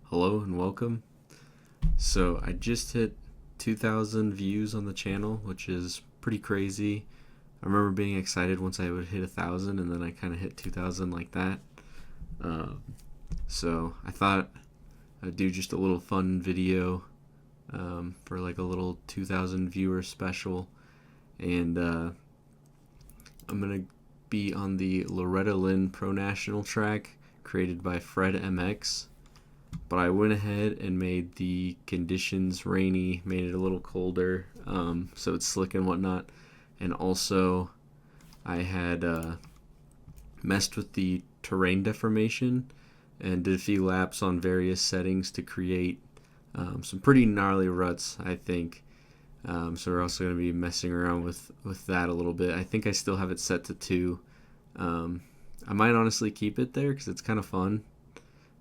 Hello and welcome. So I just hit 2,000 views on the channel, which is pretty crazy. I remember being excited once I would hit 1,000, and then I kind of hit 2,000 like that. So I thought I'd do just a little fun video for like a little 2,000 viewer special, and I'm gonna be on the Loretta Lynn Pro National track created by Fred MX. But I went ahead and made the conditions rainy, made it a little colder, so it's slick and whatnot. And also, I had messed with the terrain deformation and did a few laps on various settings to create some pretty gnarly ruts, I think. So we're also going to be messing around with that a little bit. I think I still have it set to 2. I might honestly keep it there because it's kind of fun,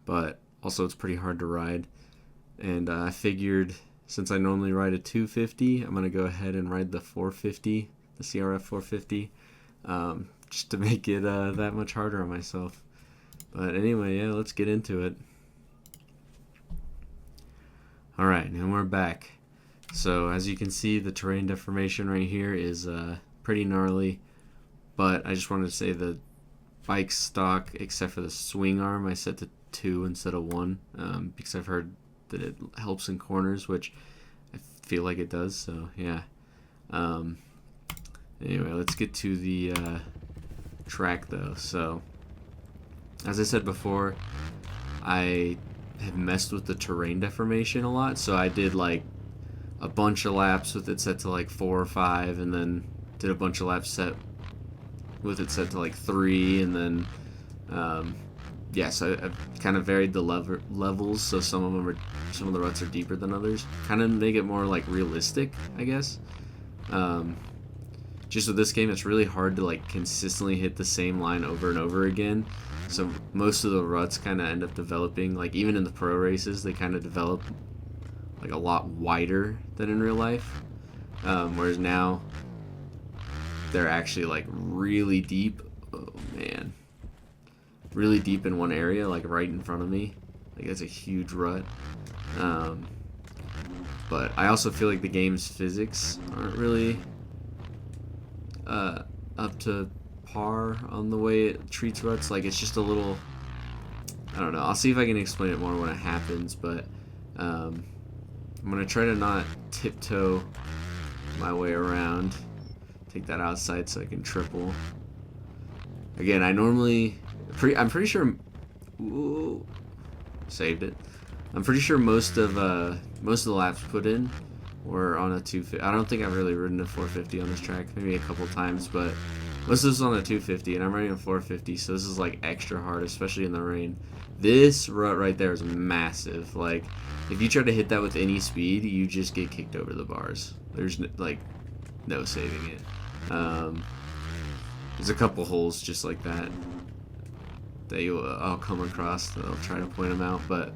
but also it's pretty hard to ride. And I figured since I normally ride a 250, I'm going to go ahead and ride the 450, the CRF 450, just to make it that much harder on myself. But anyway, yeah, let's get into it. Alright, and we're back. So as you can see, the terrain deformation right here is pretty gnarly, but I just wanted to say the bike stock, except for the swing arm, I set to 2 instead of 1, because I've heard that it helps in corners, which I feel like it does, so yeah. Anyway, let's get to the track though. So as I said before, I have messed with the terrain deformation a lot, so I did like a bunch of laps with it set to like 4 or 5, and then did a bunch of laps set with it set to like 3, and then yeah, so I've kind of varied the levels, so some of the ruts are deeper than others, kind of make it more like realistic, I guess. Just with this game, it's really hard to like consistently hit the same line over and over again, so most of the ruts kind of end up developing, like even in the pro races, they kind of develop like a lot wider than in real life, whereas now they're actually like really deep. Oh man, really deep in one area, like right in front of me. Like that's a huge rut. But I also feel like the game's physics aren't really up to par on the way it treats ruts. Like it's just a little, I don't know. I'll see if I can explain it more when it happens, but I'm gonna try to not tiptoe my way around. Take that outside so I can triple. Again, I normally, I'm pretty sure, ooh, saved it. I'm pretty sure most of the laps put in were on a 250. I don't think I've really ridden a 450 on this track, maybe a couple times, but most of this is on a 250, and I'm riding a 450, so this is like extra hard, especially in the rain. This rut right there is massive. Like, if you try to hit that with any speed, you just get kicked over the bars. There's like no saving it. There's a couple holes just like that I'll come across. I'll try to point them out, but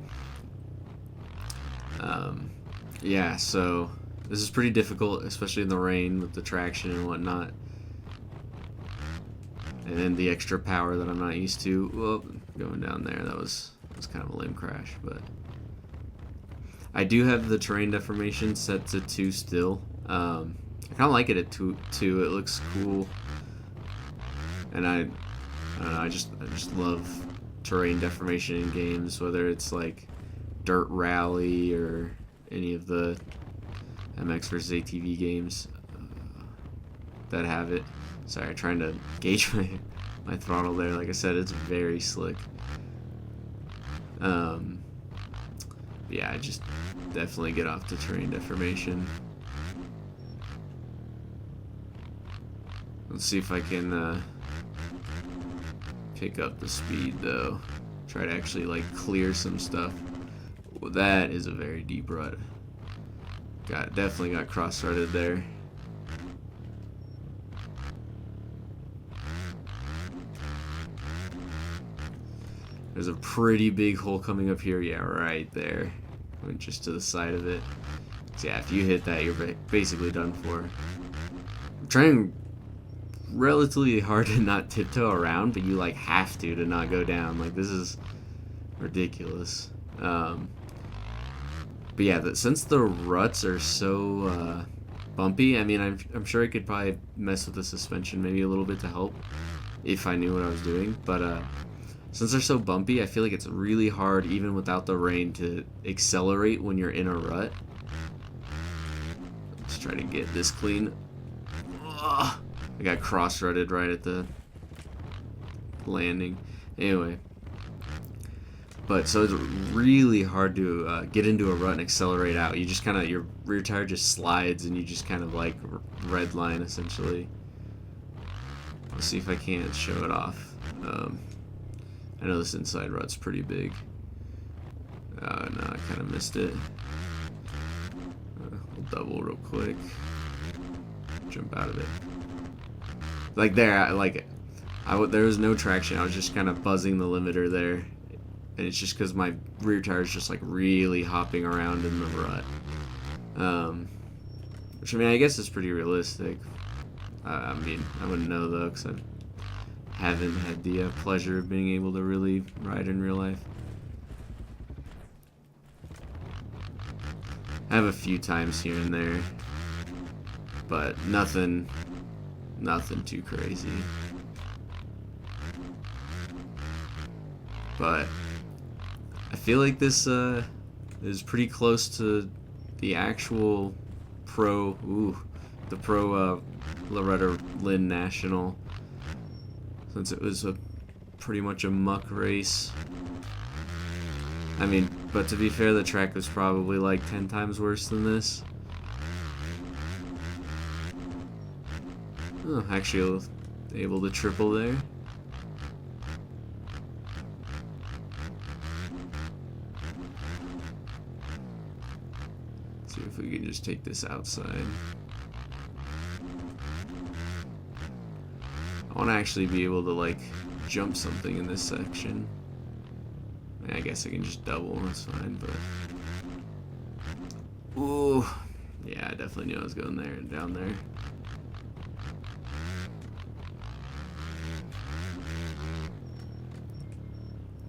yeah, so this is pretty difficult, especially in the rain with the traction and whatnot, and then the extra power that I'm not used to. Whoa, going down there, that was kind of a lame crash, but I do have the terrain deformation set to 2 still. I kind of like it at 2. It looks cool, and I don't know, I just love terrain deformation in games, whether it's like Dirt Rally or any of the MX versus ATV games that have it. Sorry, trying to gauge my throttle there. Like I said, it's very slick. Yeah, I just definitely get off the terrain deformation. Let's see if I can pick up the speed though. Try to actually like clear some stuff. Well, that is a very deep rut. Definitely got cross-threaded there. There's a pretty big hole coming up here. Yeah, right there. Went just to the side of it. So yeah, if you hit that, you're basically done for. I'm trying relatively hard to not tiptoe around, but you like have to not go down. Like, this is ridiculous. But yeah, since the ruts are so bumpy, I mean, I'm sure I could probably mess with the suspension maybe a little bit to help if I knew what I was doing. But since they're so bumpy, I feel like it's really hard, even without the rain, to accelerate when you're in a rut. Let's try to get this clean. Ugh, I got cross-rutted right at the landing. Anyway. But so it's really hard to get into a rut and accelerate out. You just kind of, your rear tire just slides and you just kind of like red line essentially. Let's see if I can't show it off. I know this inside rut's pretty big. No, I kind of missed it. We'll double real quick. Jump out of it. Like there, there was no traction. I was just kind of buzzing the limiter there. And it's just because my rear tire is just like really hopping around in the rut. Which I mean, I guess is pretty realistic. I mean, I wouldn't know though, because I haven't had the pleasure of being able to really ride in real life. I have a few times here and there, but nothing too crazy. But I feel like this is pretty close to the actual pro Loretta Lynn National, since it was pretty much a muck race. I mean, but to be fair, the track was probably like 10 times worse than this. Oh, actually able to triple there. See if we can just take this outside. I want to actually be able to like jump something in this section. I guess I can just double, that's fine, but ooh, yeah, I definitely knew I was going there and down there.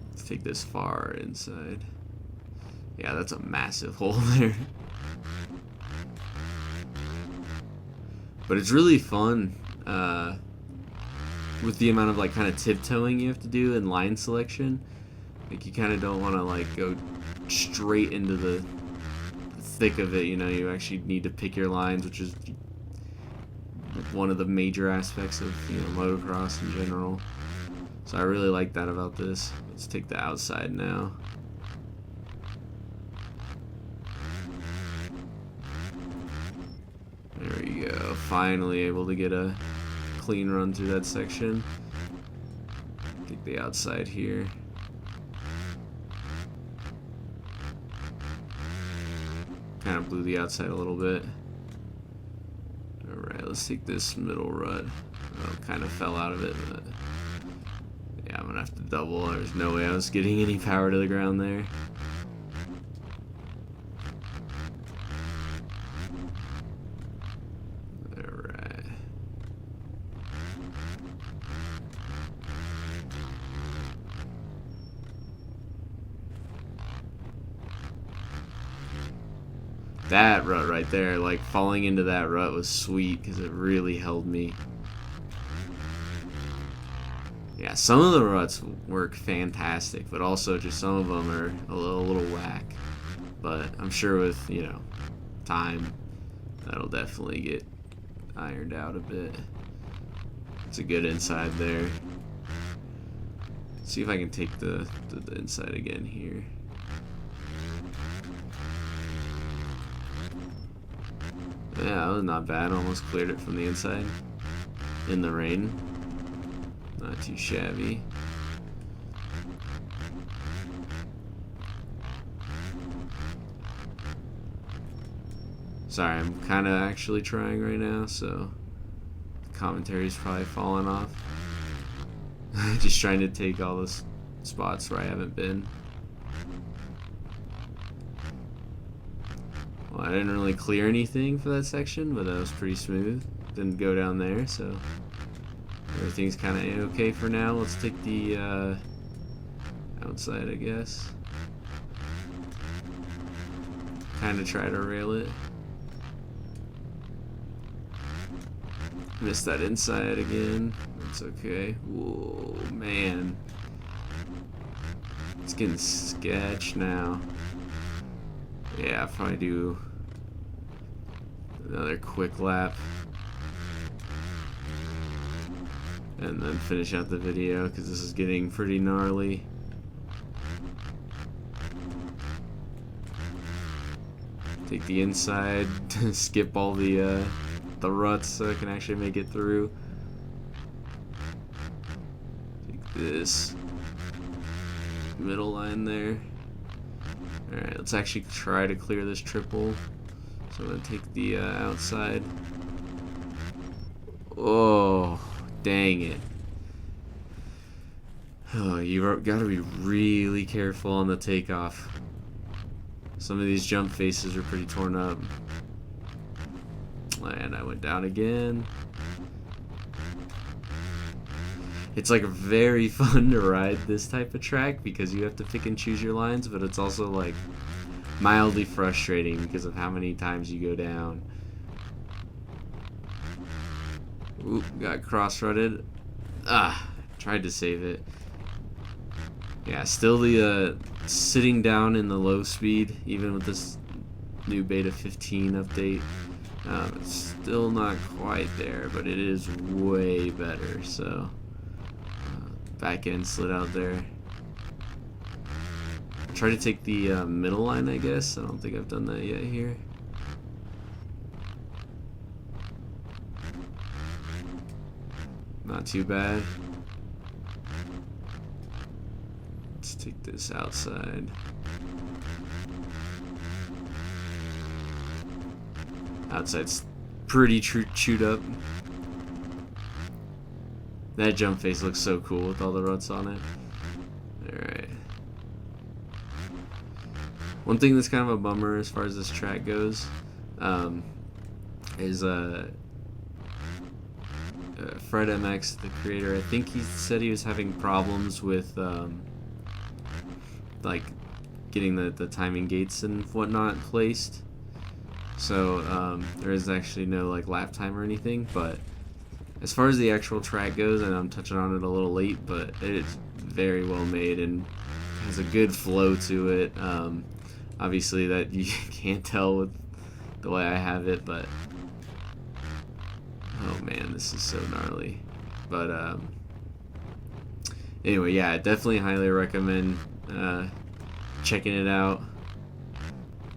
Let's take this far inside. Yeah, that's a massive hole there. But it's really fun with the amount of like kind of tiptoeing you have to do in line selection. Like you kind of don't want to like go straight into the thick of it, you know. You actually need to pick your lines, which is one of the major aspects of, you know, motocross in general. So I really like that about this. Let's take the outside now. There we go. Finally able to get a clean run through that section. Take the outside here. Kind of blew the outside a little bit. Alright, let's take this middle rut. Oh, kind of fell out of it, but yeah, I'm gonna have to double. There's no way I was getting any power to the ground there. Alright. That rut right there, like falling into that rut was sweet because it really held me. Yeah, some of the ruts work fantastic, but also just some of them are a little whack. But I'm sure with, you know, time, that'll definitely get ironed out a bit. It's a good inside there. Let's see if I can take the inside again here. Yeah, that was not bad. Almost cleared it from the inside in the rain. Not too shabby. Sorry, I'm kind of actually trying right now, so the commentary's probably falling off. Just trying to take all the spots where I haven't been. Well, I didn't really clear anything for that section, but that was pretty smooth. Didn't go down there, so everything's kind of okay for now. Let's take the outside, I guess. kind of try to rail it. Missed that inside again. It's okay. Whoa, man. It's getting sketch now. Yeah, I'll probably do another quick lap. And then finish out the video because this is getting pretty gnarly. Take the inside, skip all the ruts so I can actually make it through. Take this middle line there. Alright, let's actually try to clear this triple. So I'm going to take the outside. Oh, dang it. Oh, you've got to be really careful on the takeoff. Some of these jump faces are pretty torn up. And I went down again. It's like very fun to ride this type of track because you have to pick and choose your lines, but it's also like mildly frustrating because of how many times you go down. Oop, got cross-rutted. Tried to save it. Yeah, still the sitting down in the low speed, even with this new beta 15 update. It's still not quite there, but it is way better. So back end slid out there. Try to take the middle line, I guess. I don't think I've done that yet here. Not too bad. Let's take this outside. Outside's pretty chewed up. That jump face looks so cool with all the ruts on it. Alright. One thing that's kind of a bummer as far as this track goes is Fred MX, the creator, I think he said he was having problems with like getting the timing gates and whatnot placed. So there is actually no like lap time or anything, but as far as the actual track goes, and I'm touching on it a little late, but it is very well made and has a good flow to it. Obviously that you can't tell with the way I have it, but oh man, this is so gnarly. But anyway, yeah, I definitely highly recommend checking it out.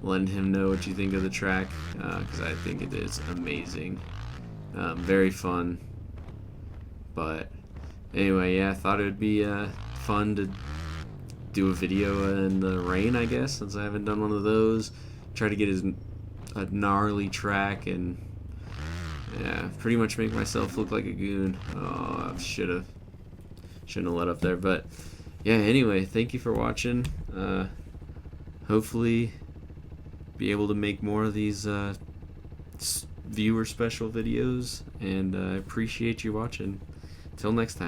Letting him know what you think of the track, because I think it is amazing. Very fun. But anyway, yeah, I thought it would be fun to do a video in the rain, I guess, since I haven't done one of those. Try to get a gnarly track and yeah, pretty much make myself look like a goon. Oh, I shouldn't have let up there. But yeah, anyway, thank you for watching. Hopefully be able to make more of these viewer special videos, and I appreciate you watching. Till next time.